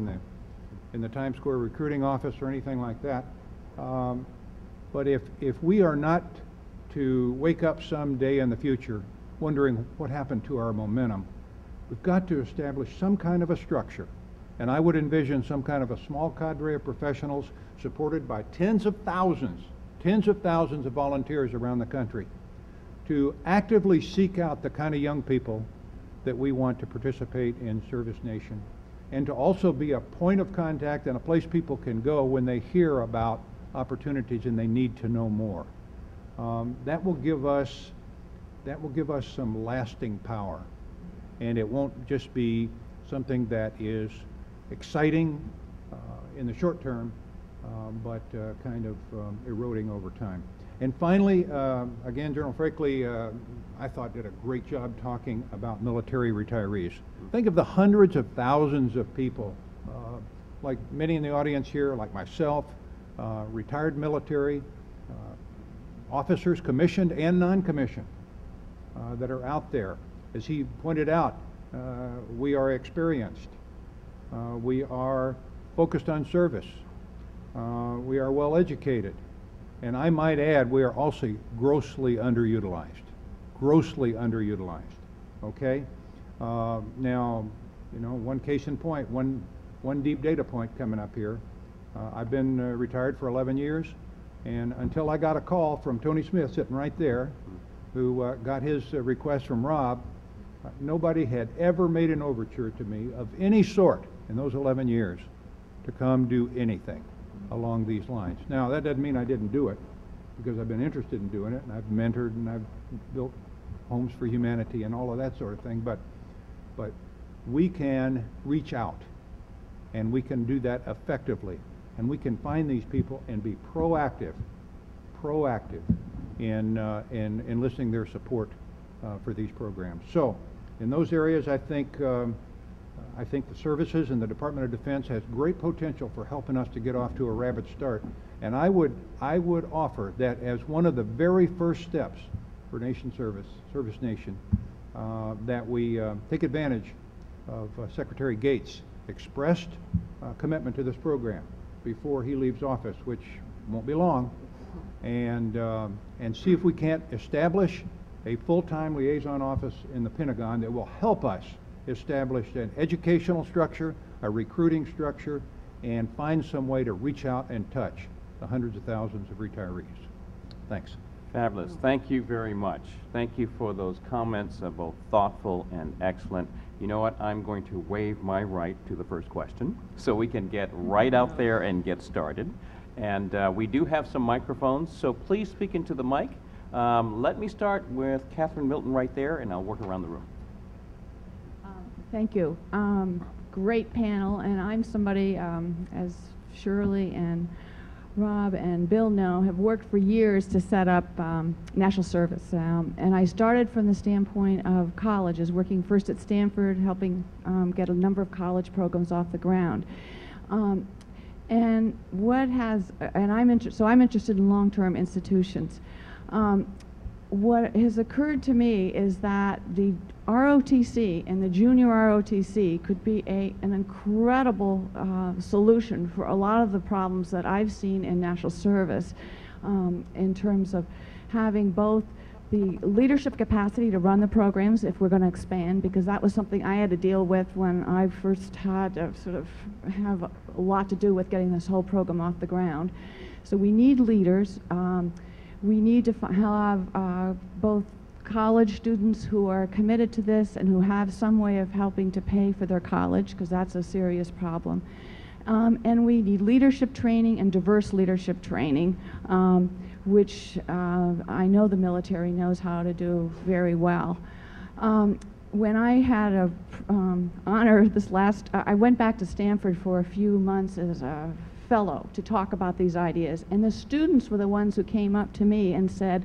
in the Times Square recruiting office or anything like that. But if we are not to wake up some day in the future wondering what happened to our momentum, we've got to establish some kind of a structure. And I would envision some kind of a small cadre of professionals supported by tens of thousands of volunteers around the country to actively seek out the kind of young people that we want to participate in ServiceNation, and to also be a point of contact and a place people can go when they hear about opportunities and they need to know more. That will give us some lasting power, and it won't just be something that is exciting in the short term, but kind of eroding over time. And finally, again, General Frickley, I thought did a great job talking about military retirees. Think of the hundreds of thousands of people, like many in the audience here, like myself, retired military, officers commissioned and non-commissioned, that are out there. As he pointed out, We are experienced. We are focused on service. We are well educated. And I might add, we are also grossly underutilized. Grossly underutilized. Okay? Now, you know, one case in point, one deep data point coming up here. I've been retired for 11 years, and until I got a call from Tony Smith sitting right there, who got his request from Rob, nobody had ever made an overture to me of any sort in those 11 years to come do anything along these lines. Now, that doesn't mean I didn't do it, because I've been interested in doing it, and I've mentored, and I've built Homes for Humanity and all of that sort of thing, but we can reach out, and we can do that effectively, and we can find these people and be proactive in enlisting their support for these programs. So, in those areas, I think the services and the Department of Defense has great potential for helping us to get off to a rapid start. And I would offer that as one of the very first steps for nation service, Service Nation, that we take advantage of Secretary Gates' expressed commitment to this program before he leaves office, which won't be long, and see if we can't establish a full-time liaison office in the Pentagon that will help us establish an educational structure, a recruiting structure, and find some way to reach out and touch the hundreds of thousands of retirees. Thanks. Fabulous. Thank you very much. Thank you for those comments, both thoughtful and excellent. You know what? I'm going to waive my right to the first question so we can get right out there and get started. And we do have some microphones, so please speak into the mic. Let me start with Catherine Milton right there, and I'll work around the room. Thank you. Great panel, and I'm somebody, as Shirley and Rob and Bill know, have worked for years to set up national service. And I started from the standpoint of colleges, working first at Stanford, helping get a number of college programs off the ground. And I'm interested in long-term institutions. What has occurred to me is that the ROTC and the junior ROTC could be an incredible solution for a lot of the problems that I've seen in national service, in terms of having both the leadership capacity to run the programs if we're going to expand, because that was something I had to deal with when I first had to sort of have a lot to do with getting this whole program off the ground. So we need leaders. We need to have both college students who are committed to this and who have some way of helping to pay for their college, because that's a serious problem. And we need leadership training and diverse leadership training, which I know the military knows how to do very well. When I had a honor I went back to Stanford for a few months as a fellow to talk about these ideas, and the students were the ones who came up to me and said,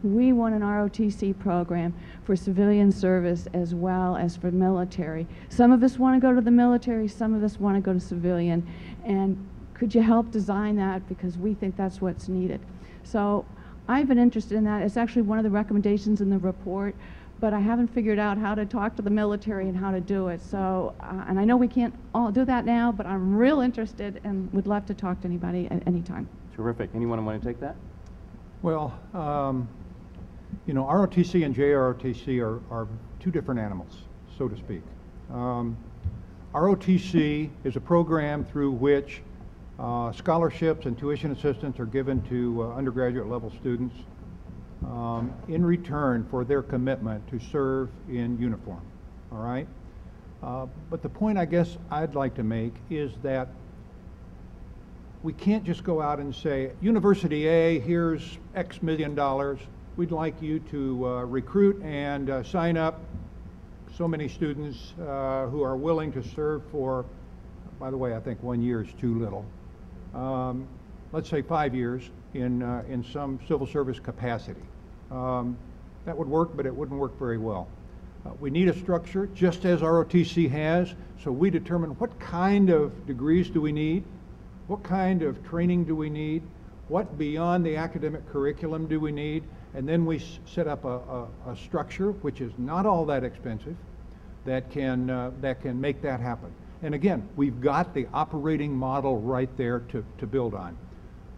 we want an ROTC program for civilian service as well as for military. Some of us want to go to the military, some of us want to go to civilian, and could you help design that, because we think that's what's needed. So I've been interested in that. It's actually one of the recommendations in the report, but I haven't figured out how to talk to the military and how to do it. So, and I know we can't all do that now, but I'm real interested and would love to talk to anybody at any time. Terrific. Anyone want to take that? Well, you know, ROTC and JROTC are two different animals, so to speak. ROTC is a program through which scholarships and tuition assistance are given to undergraduate level students in return for their commitment to serve in uniform, all right? But the point I guess I'd like to make is that we can't just go out and say, University A, here's X $1 million. We'd like you to recruit and sign up so many students who are willing to serve for, by the way, I think 1 year is too little. Let's say 5 years in some civil service capacity. That would work, but it wouldn't work very well. We need a structure, just as ROTC has, so we determine what kind of degrees do we need, what kind of training do we need, what beyond the academic curriculum do we need, and then we set up a structure which is not all that expensive, that can make that happen. And again, we've got the operating model right there to build on.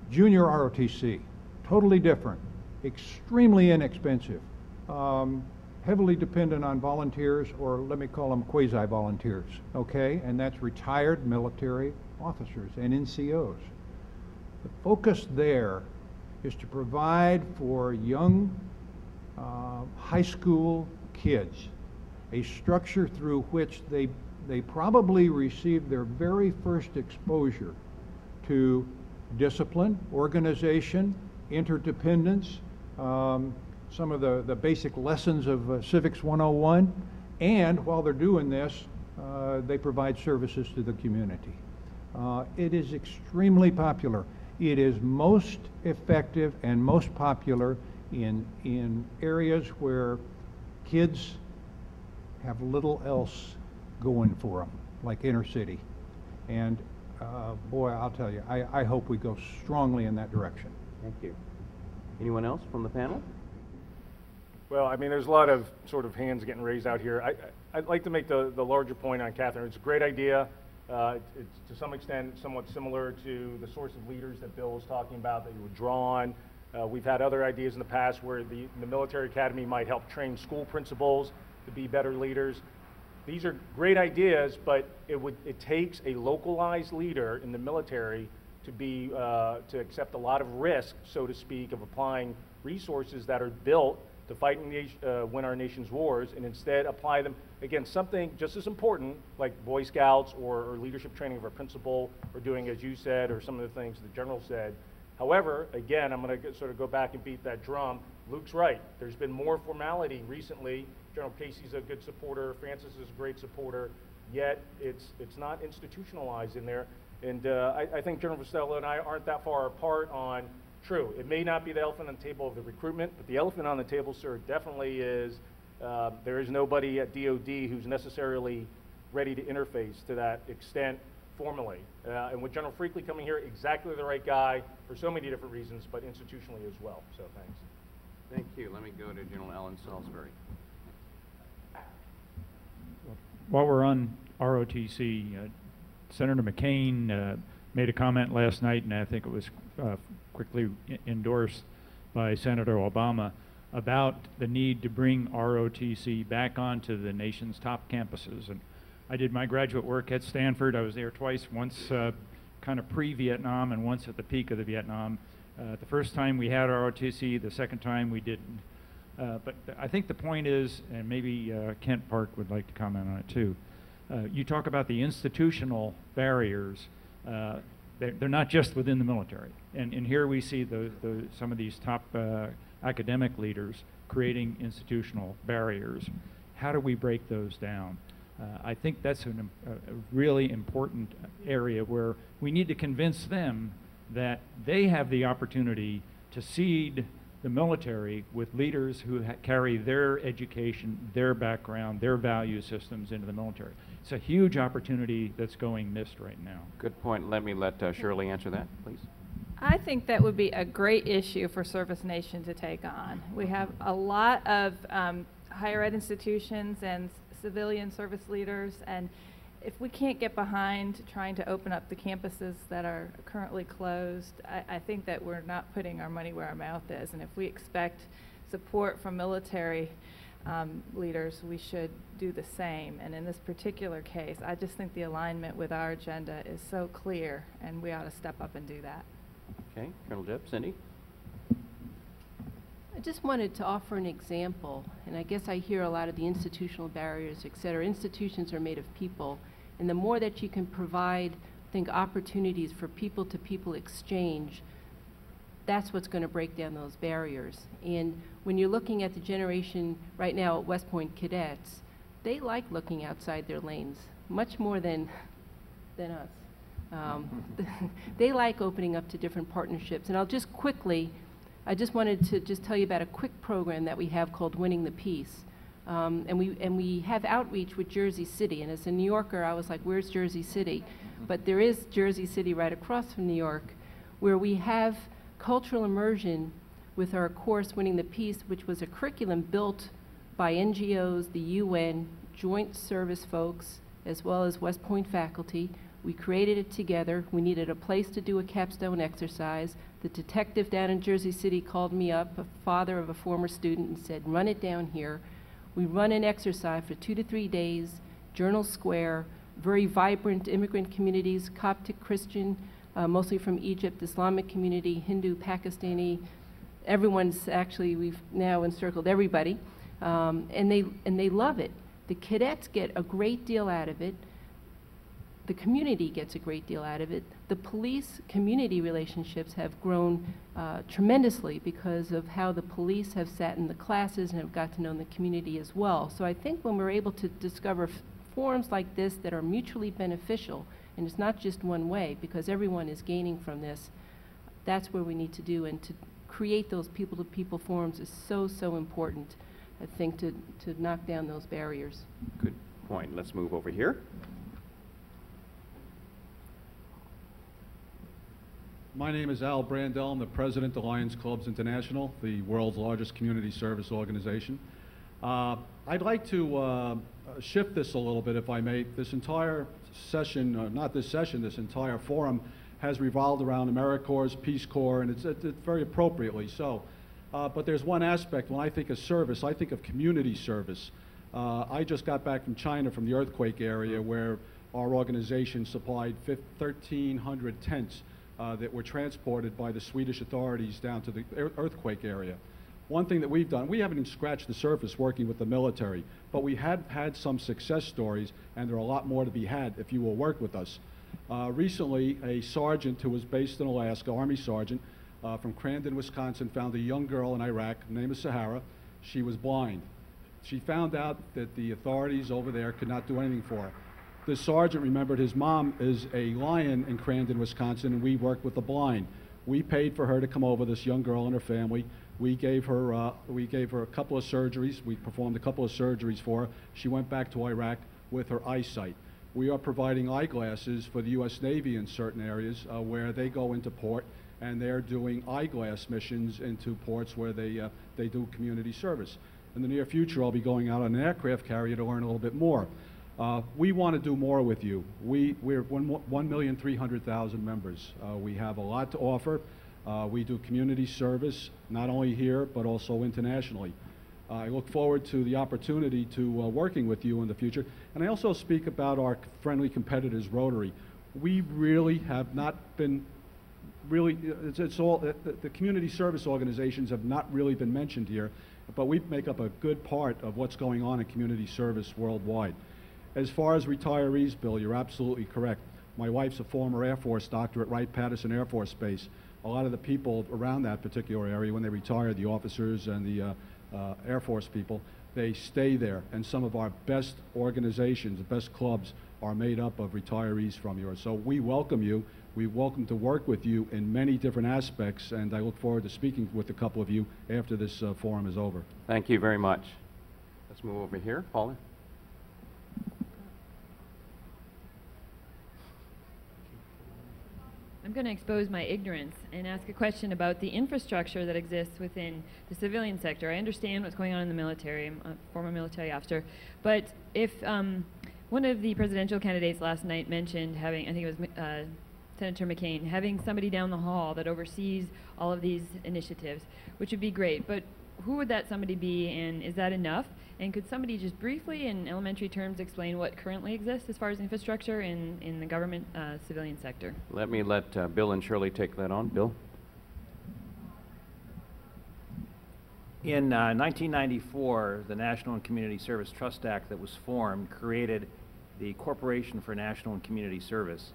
Junior ROTC, totally different, extremely inexpensive, heavily dependent on volunteers, or let me call them quasi-volunteers, okay? And that's retired military officers and NCOs. The focus there is to provide for young high school kids a structure through which they probably receive their very first exposure to discipline, organization, interdependence, some of the basic lessons of Civics 101, and while they're doing this, they provide services to the community. It is extremely popular. It is most effective and most popular in areas where kids have little else going for them, like inner city. And boy, I'll tell you, I hope we go strongly in that direction. Thank you. Anyone else from the panel? Well, I mean, there's a lot of sort of hands getting raised out here. I'd like to make the larger point on Catherine. It's a great idea. It's to some extent somewhat similar to the source of leaders that Bill was talking about that you would draw on. We've had other ideas in the past where the military academy might help train school principals to be better leaders. These are great ideas, but it takes a localized leader in the military to accept a lot of risk, so to speak, of applying resources that are built to fight win our nation's wars, and instead apply them against something just as important, like Boy Scouts or leadership training of our principal, or doing as you said, or some of the things the general said. However, again, I'm going to sort of go back and beat that drum. Luke's right. There's been more formality recently. General Casey's a good supporter. Francis is a great supporter. Yet it's not institutionalized in there. And I think General Costello and I aren't that far apart on, true, it may not be the elephant on the table of the recruitment, but the elephant on the table, sir, definitely is there is nobody at DOD who's necessarily ready to interface to that extent formally. And with General Freakley coming here, exactly the right guy for so many different reasons, but institutionally as well. So thanks. Thank you. Let me go to General Alan Salisbury. While we're on ROTC, Senator McCain made a comment last night, and I think it was quickly endorsed by Senator Obama, about the need to bring ROTC back onto the nation's top campuses. And I did my graduate work at Stanford. I was there twice, once kind of pre-Vietnam and once at the peak of the Vietnam. The first time we had ROTC, the second time we didn't. But I think the point is, and maybe Kent Park would like to comment on it too, you talk about the institutional barriers. They're not just within the military. And here we see some of these top academic leaders creating institutional barriers. How do we break those down? I think that's a really important area where we need to convince them that they have the opportunity to seed the military with leaders who carry their education, their background, their value systems into the military. It's a huge opportunity that's going missed right now. Good point. Let me let Shirley answer that, please. I think that would be a great issue for ServiceNation to take on. We have a lot of higher ed institutions and civilian service leaders, and if we can't get behind trying to open up the campuses that are currently closed, I think that we're not putting our money where our mouth is. And if we expect support from military leaders, we should do the same. And in this particular case, I just think the alignment with our agenda is so clear, and we ought to step up and do that. Okay, Colonel Jeb, Cindy? I just wanted to offer an example, and I guess I hear a lot of the institutional barriers, et cetera. Institutions are made of people, and the more that you can provide, I think, opportunities for people-to-people exchange, that's what's going to break down those barriers. And when you're looking at the generation right now at West Point cadets, they like looking outside their lanes much more than us. They like opening up to different partnerships. And I'll just quickly, I just wanted to just tell you about a quick program that we have called Winning the Peace. And we have outreach with Jersey City. And as a New Yorker, I was like, where's Jersey City? But there is Jersey City right across from New York, where we have cultural immersion with our course Winning the Peace, which was a curriculum built by NGOs, the UN, joint service folks as well as West Point faculty. We created it together. We needed a place to do a capstone exercise. The detective down in Jersey City called me up, a father of a former student, and said, run it down here. We run an exercise for 2 to 3 days, Journal Square, very vibrant immigrant communities, Coptic Christian, mostly from Egypt, Islamic community, Hindu, Pakistani. Everyone's actually, we've now encircled everybody, and they love it. The cadets get a great deal out of it. The community gets a great deal out of it. The police-community relationships have grown tremendously because of how the police have sat in the classes and have got to know the community as well. So I think when we're able to discover forums like this that are mutually beneficial, and it's not just one way because everyone is gaining from this, that's where we need to do, and to create those people-to-people forums is so, so important, I think, to knock down those barriers. Good point. Let's move over here. My name is Al Brandel. I'm the president of Lions Clubs International, the world's largest community service organization. I'd like to shift this a little bit, if I may. This entire session, not this session, this entire forum has revolved around AmeriCorps, Peace Corps, and it's very appropriately so. But there's one aspect, when I think of service, I think of community service. I just got back from China, from the earthquake area, where our organization supplied 1,300 tents that were transported by the Swedish authorities down to the earthquake area. One thing that we've done, we haven't even scratched the surface working with the military, but we have had some success stories, and there are a lot more to be had if you will work with us. Recently, a sergeant who was based in Alaska, Army sergeant, from Crandon, Wisconsin, found a young girl in Iraq, named is Sahara. She was blind. She found out that the authorities over there could not do anything for her. The sergeant remembered his mom is a lion in Crandon, Wisconsin, and we work with the blind. We paid for her to come over, this young girl and her family. We gave her a couple of surgeries. We performed a couple of surgeries for her. She went back to Iraq with her eyesight. We are providing eyeglasses for the U.S. Navy in certain areas where they go into port, and they're doing eyeglass missions into ports where they do community service. In the near future, I'll be going out on an aircraft carrier to learn a little bit more. We want to do more with you. We're 1,300,000 members. We have a lot to offer. We do community service, not only here, but also internationally. I look forward to the opportunity to working with you in the future. And I also speak about our friendly competitors, Rotary. We really have not been, the community service organizations have not really been mentioned here, but we make up a good part of what's going on in community service worldwide. As far as retirees, Bill, you're absolutely correct. My wife's a former Air Force doctor at Wright-Patterson Air Force Base. A lot of the people around that particular area, when they retire, the officers and the Air Force people, they stay there. And some of our best organizations, the best clubs, are made up of retirees from yours. So we welcome you. We welcome to work with you in many different aspects, and I look forward to speaking with a couple of you after this forum is over. Thank you very much. Let's move over here. Paula. I'm going to expose my ignorance and ask a question about the infrastructure that exists within the civilian sector. I understand what's going on in the military. I'm a former military officer. But if one of the presidential candidates last night mentioned having, I think it was Senator McCain, having somebody down the hall that oversees all of these initiatives, which would be great. But who would that somebody be, and is that enough? And could somebody just briefly, in elementary terms, explain what currently exists as far as infrastructure in the government civilian sector? Let me let Bill and Shirley take that on. Bill? In 1994, the National and Community Service Trust Act that was formed created the Corporation for National and Community Service.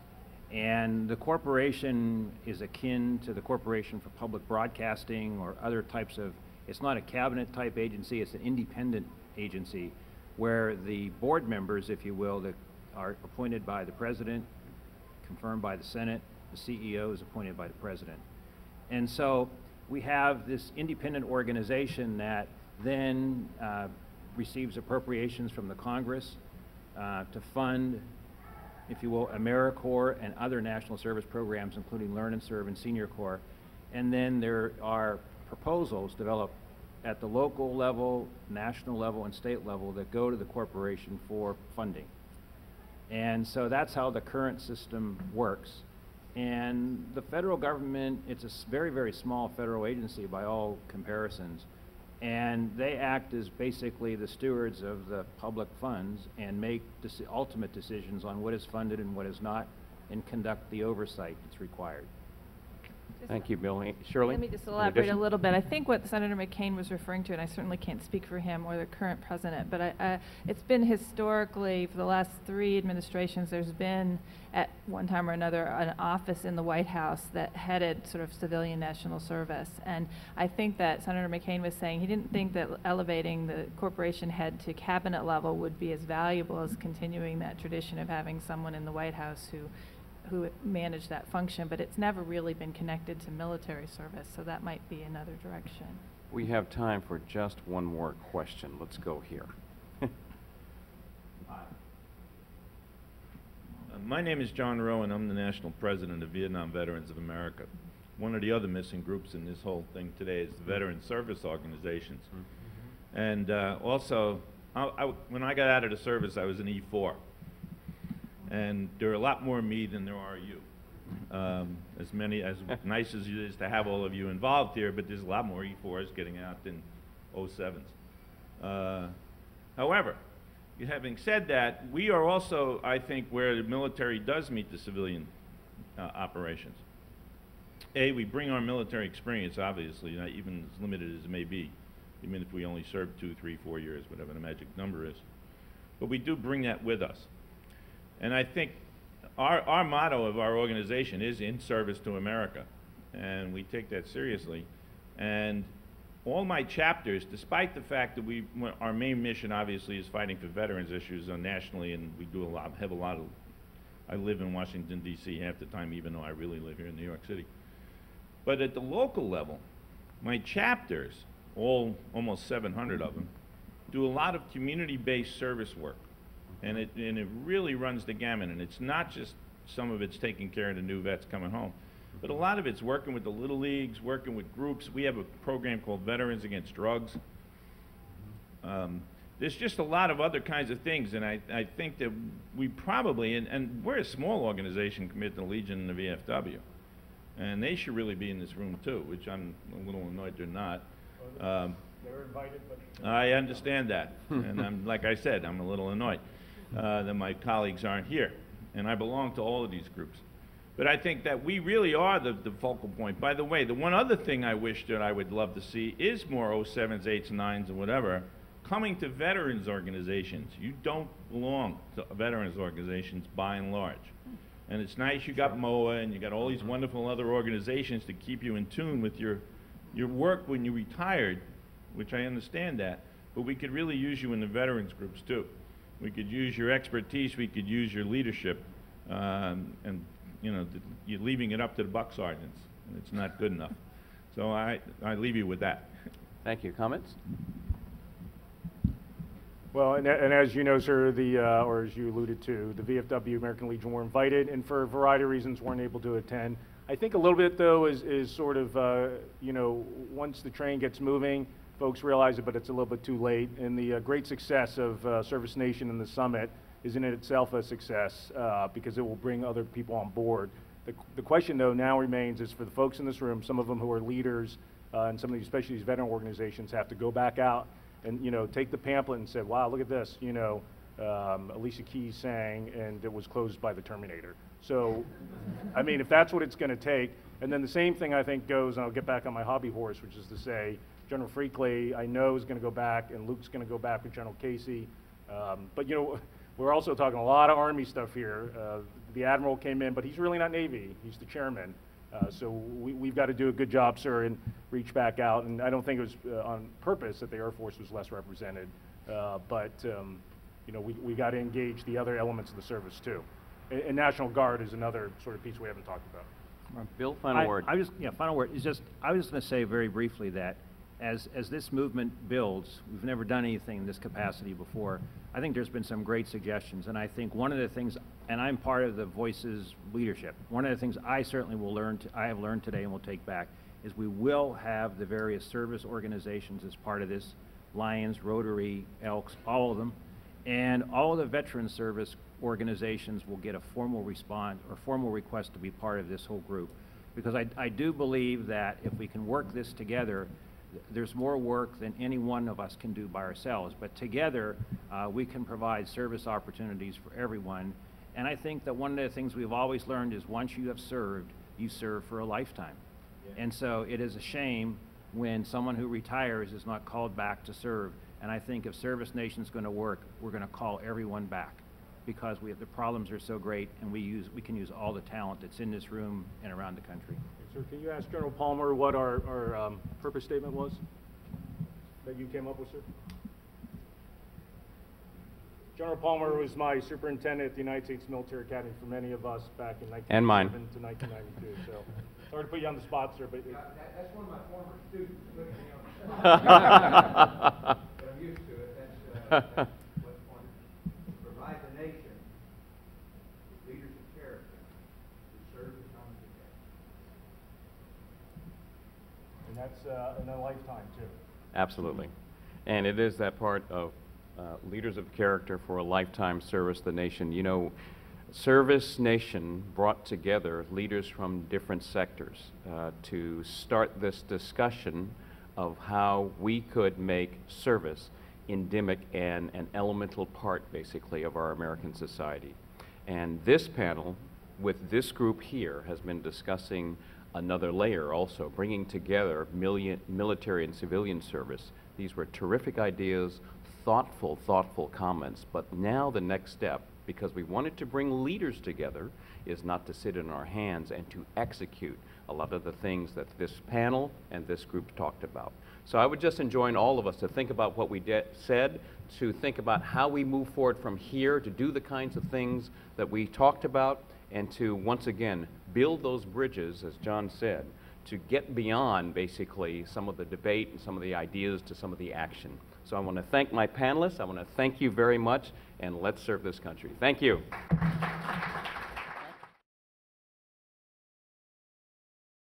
And the corporation is akin to the Corporation for Public Broadcasting or other types of, it's not a cabinet type agency, it's an independent agency where the board members, if you will, that are appointed by the president, confirmed by the Senate, the CEO is appointed by the president. And so we have this independent organization that then receives appropriations from the Congress to fund, if you will, AmeriCorps and other national service programs, including Learn and Serve and Senior Corps. And then there are proposals developed at the local level, national level, and state level that go to the corporation for funding. And so that's how the current system works. And the federal government, it's a very, very small federal agency by all comparisons. And they act as basically the stewards of the public funds and make ultimate decisions on what is funded and what is not, and conduct the oversight that's required. Thank you, Bill. Shirley? Let me just in elaborate a addition? little bit. I think what Senator McCain was referring to, and I certainly can't speak for him or the current president, but it's been historically, for the last 3 administrations, there's been at one time or another an office in the White House that headed sort of civilian national service. And I think that Senator McCain was saying he didn't think that elevating the corporation head to cabinet level would be as valuable as continuing that tradition of having someone in the White House who manage that function, but it's never really been connected to military service, so that might be another direction. We have time for just one more question. Let's go here. My name is John Rowe, and I'm the National President of Vietnam Veterans of America. One of the other missing groups in this whole thing today is the Veteran Service Organizations. And also, when I got out of the service, I was an E4. And there are a lot more me than there are you. As nice as it is to have all of you involved here, but there's a lot more E4s getting out than 07s. However, having said that, we are also, I think, where the military does meet the civilian operations. We bring our military experience, obviously, not even as limited as it may be, even if we only serve 2, 3, 4 years, whatever the magic number is. But we do bring that with us. And I think our motto of our organization is in service to America, and we take that seriously. And all my chapters, despite the fact that our main mission obviously is fighting for veterans issues nationally, and we do have a lot of, I live in Washington, D.C. half the time, even though I really live here in New York City. But at the local level, my chapters, almost 700 of them, do a lot of community-based service work. And it really runs the gamut, and it's not just some of it's taking care of the new vets coming home, but a lot of it's working with the little leagues, working with groups. We have a program called Veterans Against Drugs. There's just a lot of other kinds of things, and I think that we probably, and we're a small organization compared to the Legion and the VFW, and they should really be in this room too, which I'm a little annoyed they're not. They're invited, but I understand that, and like I said, I'm a little annoyed that my colleagues aren't here, and I belong to all of these groups. But I think that we really are the focal point. By the way, the one other thing I wish that I would love to see is more 07s, 8s, 9s, and whatever coming to veterans organizations. You don't belong to veterans organizations by and large. And it's nice you got MOA and you got all these wonderful other organizations to keep you in tune with your work when you retired, which I understand that, but we could really use you in the veterans groups too. We could use your expertise, we could use your leadership, and you know, you're leaving it up to the buck sergeants, and it's not good enough. So I leave you with that. Thank you. Comments? well, and as you know, sir, or as you alluded to, the VFW American Legion were invited, and for a variety of reasons weren't able to attend. I think a little bit, though, is sort of, you know, once the train gets moving, folks realize it, but it's a little bit too late. And the great success of ServiceNation and the summit is in itself a success because it will bring other people on board. The question, though, now remains is for the folks in this room, some of them who are leaders, and some of these, especially these veteran organizations, have to go back out and, you know, take the pamphlet and say, wow, look at this, you know, Alicia Keys sang, and it was closed by the Terminator. So, I mean, if that's what it's going to take, and then the same thing I think goes, and I'll get back on my hobby horse, which is to say, General Freakley, I know, is going to go back, and Luke's going to go back with General Casey. But, you know, we're also talking a lot of Army stuff here. The Admiral came in, but he's really not Navy. He's the chairman. So we've got to do a good job, sir, and reach back out. And I don't think it was on purpose that the Air Force was less represented. But, you know, we got to engage the other elements of the service, too. And National Guard is another sort of piece we haven't talked about. Bill, final word. Final word is just, I was going to say very briefly that as this movement builds, we've never done anything in this capacity before. I think there's been some great suggestions, and I think one of the things, and I'm part of the Voices leadership, one of the things I certainly will learn, I have learned today and will take back, is we will have the various service organizations as part of this, Lions, Rotary, Elks, all of them, and all of the veteran service organizations will get a formal response or formal request to be part of this whole group. Because I do believe that if we can work this together, there's more work than any one of us can do by ourselves. But together, we can provide service opportunities for everyone. And I think that one of the things we've always learned is once you have served, you serve for a lifetime. Yeah. And so it is a shame when someone who retires is not called back to serve. And I think if ServiceNation is going to work, we're going to call everyone back, because the problems are so great, and we can use all the talent that's in this room and around the country. Sir, can you ask General Palmer what our purpose statement was that you came up with, sir? General Palmer was my superintendent at the United States Military Academy for many of us back in 1997 to 1992. So sorry to put you on the spot, sir, but that's one of my former students. But I'm used to it. That's what's one. Provide the nation with leaders of character who serve the common good. And that's in a lifetime too. Absolutely. And it is that part of leaders of character for a lifetime service the nation. You know, ServiceNation brought together leaders from different sectors to start this discussion of how we could make service endemic and an elemental part, basically, of our American society. And this panel, with this group here, has been discussing another layer also, bringing together military and civilian service. These were terrific ideas, thoughtful comments, but now the next step, because we wanted to bring leaders together, is not to sit in our hands and to execute a lot of the things that this panel and this group talked about. So I would just enjoin all of us to think about what we said, to think about how we move forward from here, to do the kinds of things that we talked about, and to once again build those bridges, as John said, to get beyond basically some of the debate and some of the ideas to some of the action. So I want to thank my panelists. I want to thank you very much, and let's serve this country. Thank you.